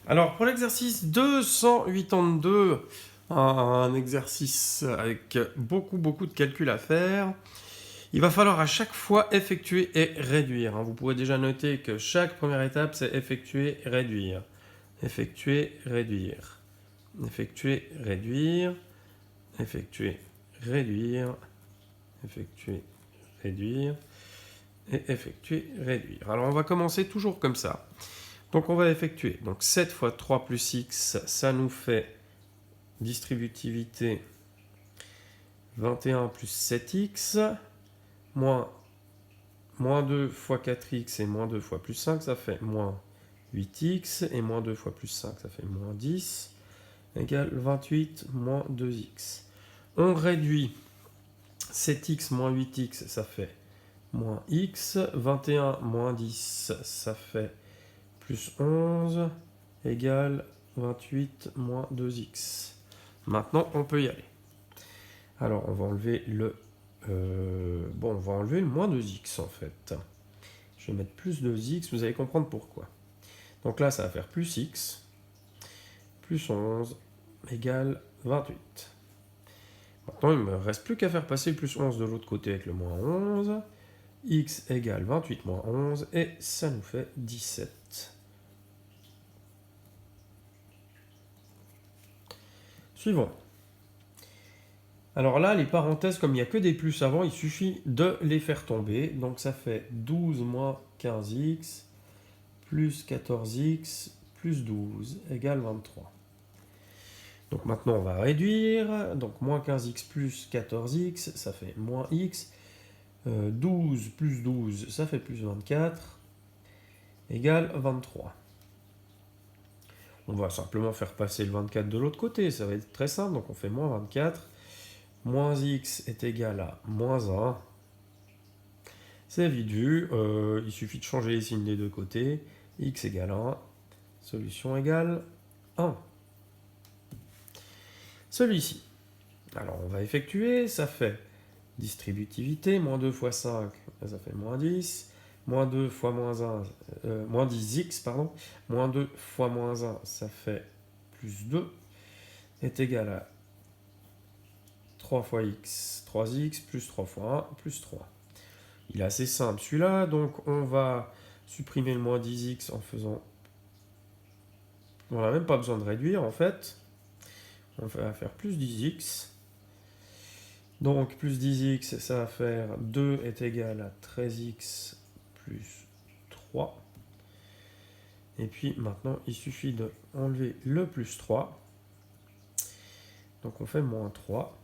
Alors, pour l'exercice 282, un exercice avec beaucoup de calculs à faire, il va falloir à chaque fois effectuer et réduire. Vous pourrez déjà noter que chaque première étape, c'est effectuer, réduire. Effectuer, réduire. Effectuer, réduire. Effectuer, réduire. Effectuer, réduire. Et effectuer, réduire. Alors, on va commencer toujours comme ça. Donc on va effectuer. Donc 7 fois 3 plus x, ça nous fait distributivité 21 plus 7x, moins 2 fois 4x et moins 2 fois plus 5, ça fait moins 8x, et moins 2 fois plus 5, ça fait moins 10, égale 28 moins 2x. On réduit 7x moins 8x, ça fait moins x, 21 moins 10, ça fait plus 11, égale 28 moins 2x. Maintenant, on peut y aller. Alors, on va enlever le... on va enlever le moins 2x, en fait. Je vais mettre plus 2x, vous allez comprendre pourquoi. Donc là, ça va faire plus x, plus 11, égale 28. Maintenant, il ne me reste plus qu'à faire passer le plus 11 de l'autre côté avec le moins 11. X égale 28 moins 11, et ça nous fait 17. Suivant. Alors là, les parenthèses, comme il n'y a que des plus avant, il suffit de les faire tomber. Donc ça fait 12 moins 15x plus 14x plus 12 égale 23. Donc maintenant, on va réduire. Donc moins 15x plus 14x, ça fait moins x. 12 plus 12, ça fait plus 24 égale 23. On va simplement faire passer le 24 de l'autre côté. Ça va être très simple. Donc on fait moins 24. Moins x est égal à moins 1. C'est vite vu, il suffit de changer les signes des deux côtés. X égale 1, solution égale 1. Celui-ci, alors on va effectuer, ça fait distributivité, moins 2 fois 5, ça fait moins 10. Moins 2 fois moins 1, moins 10x, pardon. Moins 2 fois moins 1, ça fait plus 2, est égal à 3 fois x, 3x, plus 3 fois 1, plus 3. Il est assez simple celui-là, donc on va supprimer le moins 10x en faisant... On n'a même pas besoin de réduire en fait. On va faire plus 10x. Donc plus 10x, ça va faire 2 est égal à 13x plus 3. Et puis maintenant, il suffit de enlever le plus 3. Donc on fait moins 3.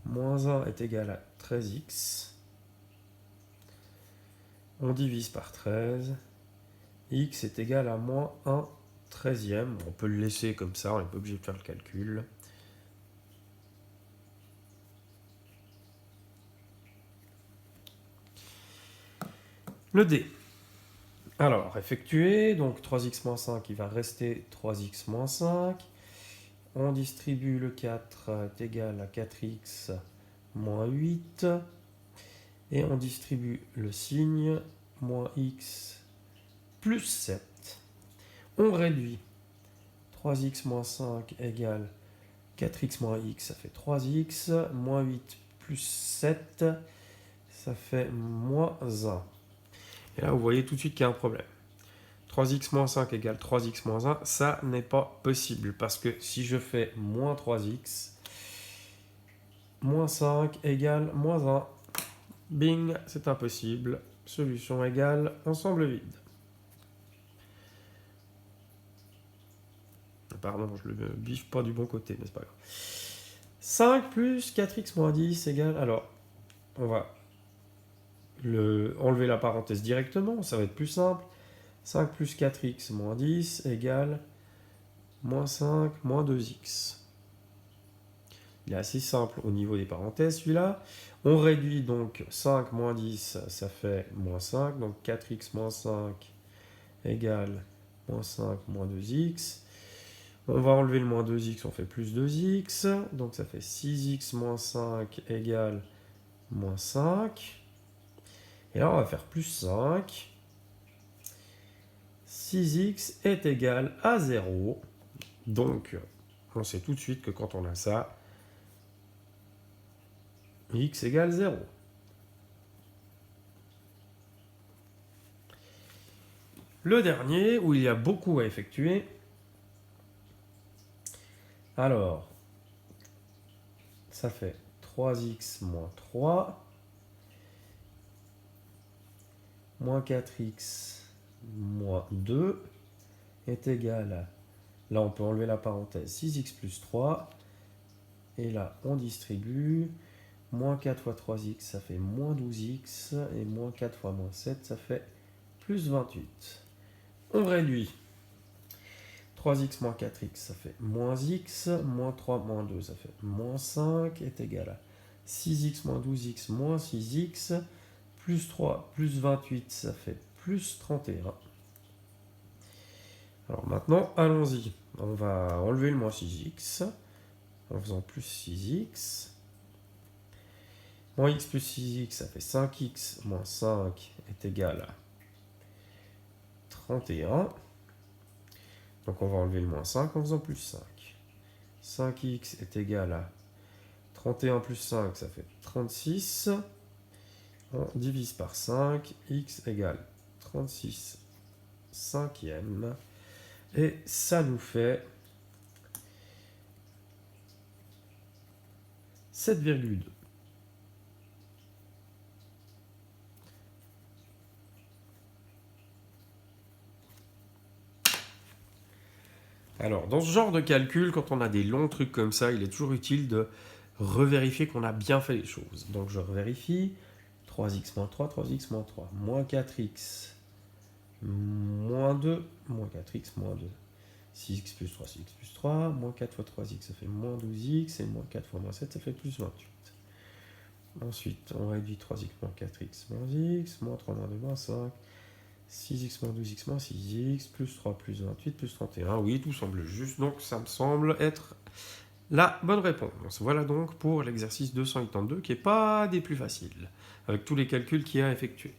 Moins 1 est égal à 13x. On divise par 13. X est égal à moins 1 treizième. On peut le laisser comme ça, on n'est pas obligé de faire le calcul. Le D. Alors, effectuer, donc 3x moins 5, il va rester 3x moins 5. On distribue le 4 est égal à 4x moins 8. Et on distribue le signe moins x plus 7. On réduit 3x moins 5 égale 4x moins x, ça fait 3x. Moins 8 plus 7, ça fait moins 1. Et là, vous voyez tout de suite qu'il y a un problème. 3x moins 5 égale 3x moins 1, ça n'est pas possible. Parce que si je fais moins 3x, moins 5 égale moins 1. Bing, c'est impossible. Solution égale ensemble vide. Pardon, je le biffe pas du bon côté, mais c'est pas grave. 5 plus 4x moins 10 égale... Alors, on va enlever la parenthèse directement, ça va être plus simple. 5 plus 4x moins 10 égale moins 5 moins 2x. Il est assez simple au niveau des parenthèses celui-là. On réduit donc 5 moins 10, ça fait moins 5. Donc 4x moins 5 égale moins 5 moins 2x. On va enlever le moins 2x, on fait plus 2x. Donc ça fait 6x moins 5 égale moins 5. Et là on va faire plus 5. 6x est égal à 0. Donc, on sait tout de suite que quand on a ça, x égale 0. Le dernier, où il y a beaucoup à effectuer. Alors, ça fait 3x moins 3, moins 4x moins 2 est égal à, là on peut enlever la parenthèse, 6x plus 3, et là on distribue, moins 4 fois 3x ça fait moins 12x, et moins 4 fois moins 7 ça fait plus 28. On réduit. 3x moins 4x, ça fait moins x, moins 3 moins 2, ça fait moins 5, est égal à 6x moins 12x moins 6x, plus 3 plus 28, ça fait plus 31. Alors maintenant, allons-y. On va enlever le moins 6x, en faisant plus 6x. Moins x plus 6x, ça fait 5x moins 5 est égal à 31. Donc on va enlever le moins 5 en faisant plus 5. 5x est égal à 31 plus 5, ça fait 36. On divise par 5, x égale 36 cinquièmes. Et ça nous fait 7,2. Alors, dans ce genre de calcul, quand on a des longs trucs comme ça, il est toujours utile de revérifier qu'on a bien fait les choses. Donc, je revérifie. 3x moins 3, 3x moins 3, moins 4x, moins 2, moins 4x moins 2. 6x plus 3, 6x plus 3, moins 4 fois 3x, ça fait moins 12x, et moins 4 fois moins 7, ça fait plus 28. Ensuite, on réduit 3x moins 4x moins x, moins 3 moins 2 moins 5, 6x moins 12x moins 6x, plus 3 plus 28, plus 31. Oui, tout semble juste, donc ça me semble être la bonne réponse. Voilà donc pour l'exercice 282, qui n'est pas des plus faciles, avec tous les calculs qu'il y a à effectuer.